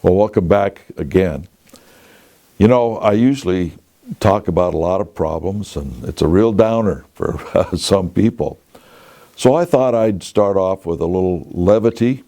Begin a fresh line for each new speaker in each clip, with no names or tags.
Well, welcome back again. You know, I usually talk about a lot of problems, and it's a real downer for some people. So I thought I'd start off with a little levity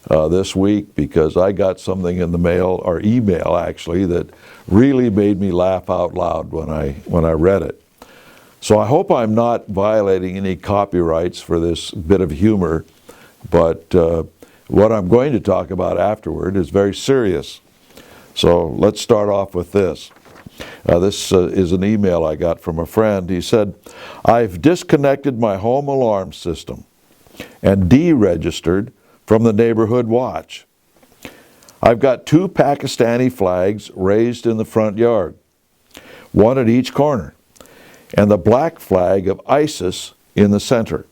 this week, because I got something in the mail, or email actually, that really made me laugh out loud when I read it. So I hope I'm not violating any copyrights for this bit of humor, but what I'm going to talk about afterward is very serious. So let's start off with this. This is an email I got from a friend. He said, "I've disconnected my home alarm system and deregistered from the neighborhood watch. I've got 2 Pakistani flags raised in the front yard, one at each corner, and the black flag of ISIS in the center.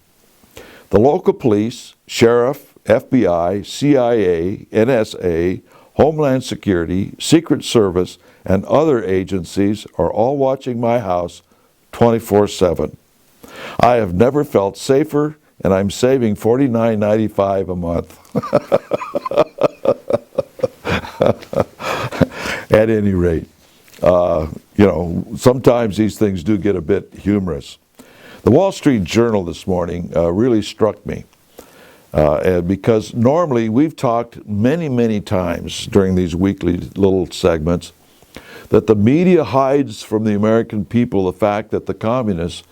The local police, sheriff, FBI, CIA, NSA, Homeland Security, Secret Service, and other agencies are all watching my house 24/7. I have never felt safer, and I'm saving $49.95 a month." At any rate, sometimes these things do get a bit humorous. The Wall Street Journal this morning really struck me. Because normally we've talked many times during these weekly little segments that the media hides from the American people the fact that the communists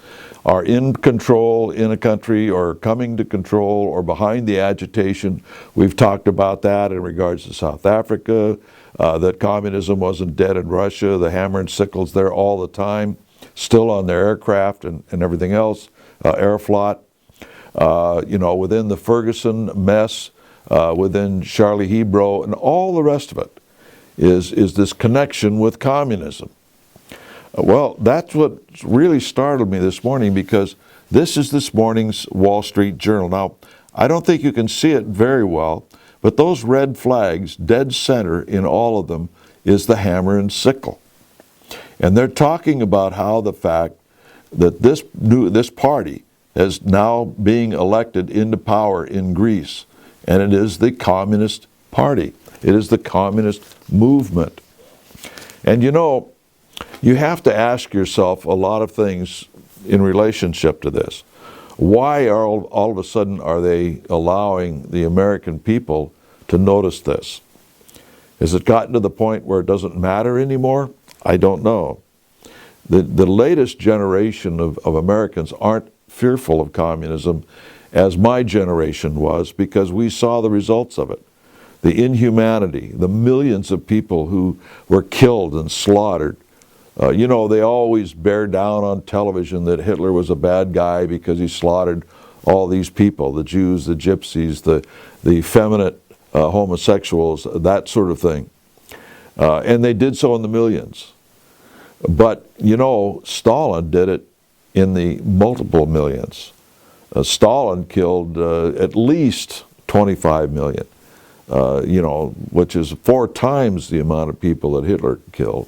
are in control in a country, or coming to control, or behind the agitation. We've talked about that in regards to South Africa, that communism wasn't dead in Russia, the hammer and sickles there all the time, still on their aircraft and everything else, Aeroflot. Within the Ferguson mess, within Charlie Hebdo, and all the rest of it is this connection with communism. Well, that's what really startled me this morning, because this is this morning's Wall Street Journal. Now, I don't think you can see it very well, but those red flags, dead center in all of them, is the hammer and sickle. And they're talking about how the fact that this party is now being elected into power in Greece, and it is the Communist Party. It is the communist movement. And you have to ask yourself a lot of things in relationship to this. Why all of a sudden are they allowing the American people to notice this? Has it gotten to the point where it doesn't matter anymore? I don't know. The latest generation of Americans aren't fearful of communism as my generation was, because we saw the results of it. The inhumanity, the millions of people who were killed and slaughtered. They always bear down on television that Hitler was a bad guy because he slaughtered all these people, the Jews, the gypsies, the effeminate homosexuals, that sort of thing. And they did so in the millions. But, Stalin did it in the multiple millions. Stalin killed at least 25 million, which is 4 times the amount of people that Hitler killed.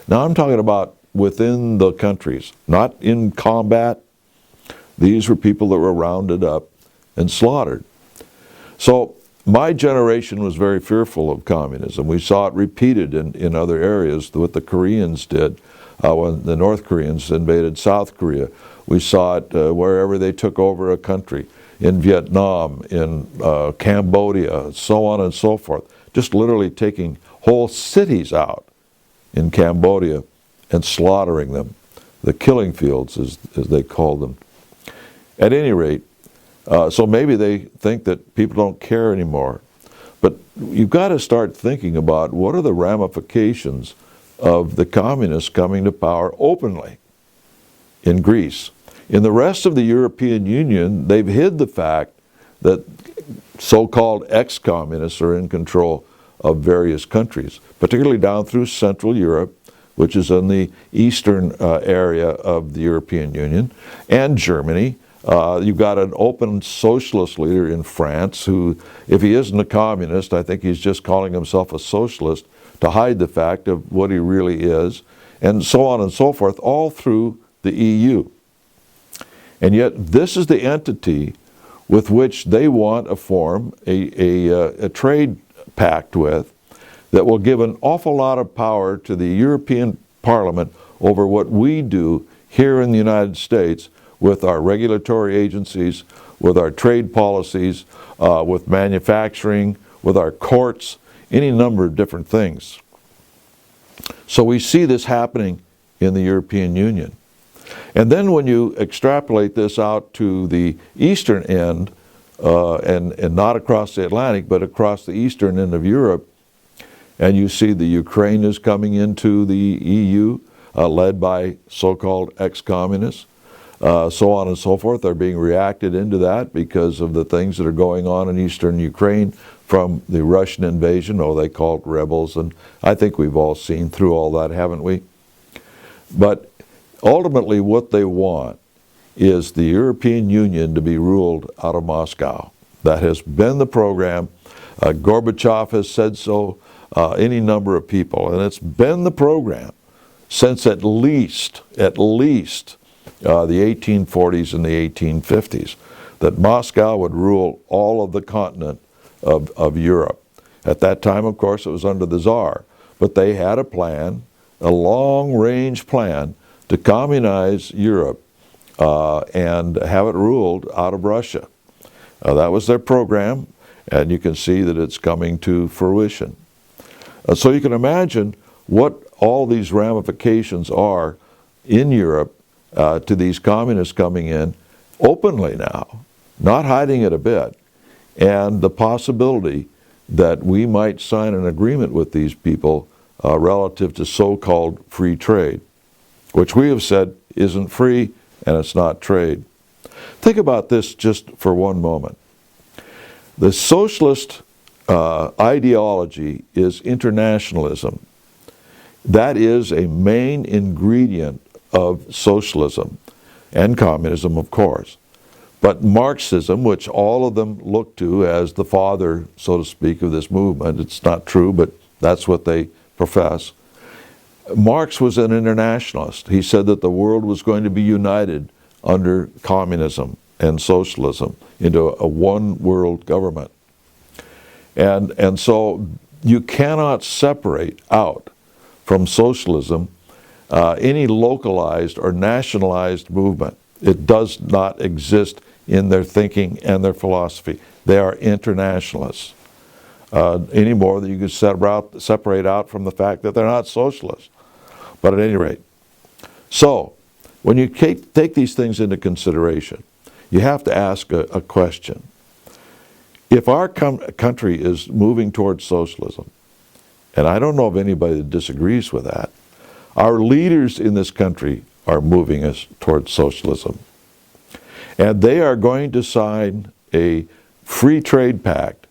Now I'm talking about within the countries, not in combat. These were people that were rounded up and slaughtered. So my generation was very fearful of communism. We saw it repeated in other areas, what the Koreans did when the North Koreans invaded South Korea. We saw it wherever they took over a country, in Vietnam, in Cambodia, so on and so forth. Just literally taking whole cities out in Cambodia and slaughtering them. The killing fields, as they called them. At any rate, so maybe they think that people don't care anymore. But you've got to start thinking about what are the ramifications of the communists coming to power openly in Greece. In the rest of the European Union, they've hid the fact that so-called ex-communists are in control of various countries, particularly down through Central Europe, which is in the eastern area of the European Union, and Germany. You've got an open socialist leader in France who, if he isn't a communist, I think he's just calling himself a socialist to hide the fact of what he really is, and so on and so forth, all through the EU. And yet this is the entity with which they want to form a trade pact with, that will give an awful lot of power to the European Parliament over what we do here in the United States with our regulatory agencies, with our trade policies, with manufacturing, with our courts, any number of different things. So we see this happening in the European Union. And then when you extrapolate this out to the eastern end, and not across the Atlantic, but across the eastern end of Europe, and you see the Ukraine is coming into the EU, led by so-called ex-communists, so on and so forth. They're being reacted into that because of the things that are going on in eastern Ukraine from the Russian invasion. They call it rebels, and I think we've all seen through all that, haven't we? But ultimately what they want is the European Union to be ruled out of Moscow. That has been the program. Gorbachev has said so, any number of people, and it's been the program since at least the 1840s and the 1850s, that Moscow would rule all of the continent of Europe. At that time, of course, it was under the Tsar, but they had a plan, a long-range plan to communize Europe and have it ruled out of Russia. That was their program, and you can see that it's coming to fruition. So you can imagine what all these ramifications are in Europe to these communists coming in openly now, not hiding it a bit, and the possibility that we might sign an agreement with these people relative to so-called free trade, which we have said isn't free and it's not trade. Think about this just for one moment. The socialist ideology is internationalism. That is a main ingredient of socialism and communism, of course. But Marxism, which all of them look to as the father, so to speak, of this movement, it's not true, but that's what they profess. Marx was an internationalist. He said that the world was going to be united under communism and socialism into a one world government. And so you cannot separate out from socialism any localized or nationalized movement. It does not exist in their thinking and their philosophy. They are internationalists. Any more than you could separate out from the fact that they're not socialists. But at any rate, so when you take these things into consideration, you have to ask a question. If our country is moving towards socialism, and I don't know of anybody that disagrees with that, our leaders in this country are moving us towards socialism. And they are going to sign a free trade pact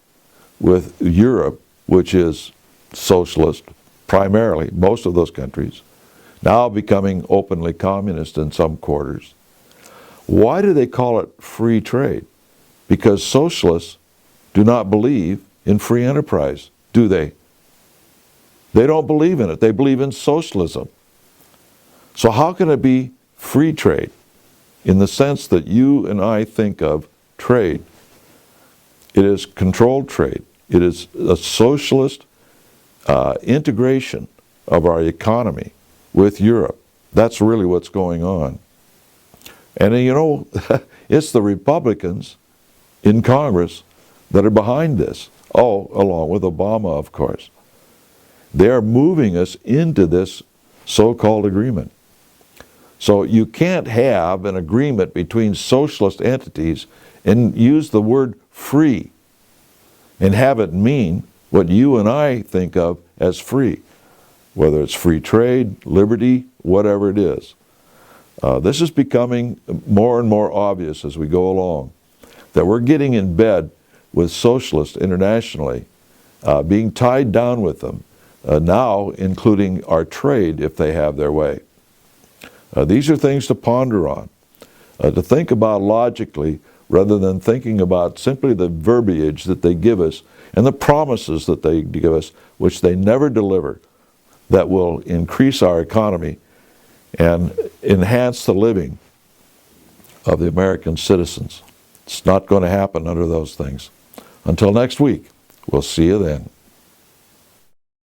with Europe, which is socialist primarily, most of those countries, now becoming openly communist in some quarters. Why do they call it free trade? Because socialists do not believe in free enterprise, do they? They don't believe in it. They believe in socialism. So how can it be free trade in the sense that you and I think of trade? It is controlled trade. It is a socialist integration of our economy with Europe. That's really what's going on. And you know, it's the Republicans in Congress that are behind this. Oh, along with Obama, of course. They are moving us into this so-called agreement. So you can't have an agreement between socialist entities and use the word free and have it mean what you and I think of as free, whether it's free trade, liberty, whatever it is. This is becoming more and more obvious as we go along, that we're getting in bed with socialists internationally, being tied down with them, now including our trade if they have their way. These are things to ponder on, to think about logically rather than thinking about simply the verbiage that they give us and the promises that they give us, which they never deliver, that will increase our economy and enhance the living of the American citizens. It's not going to happen under those things. Until next week, we'll see you then.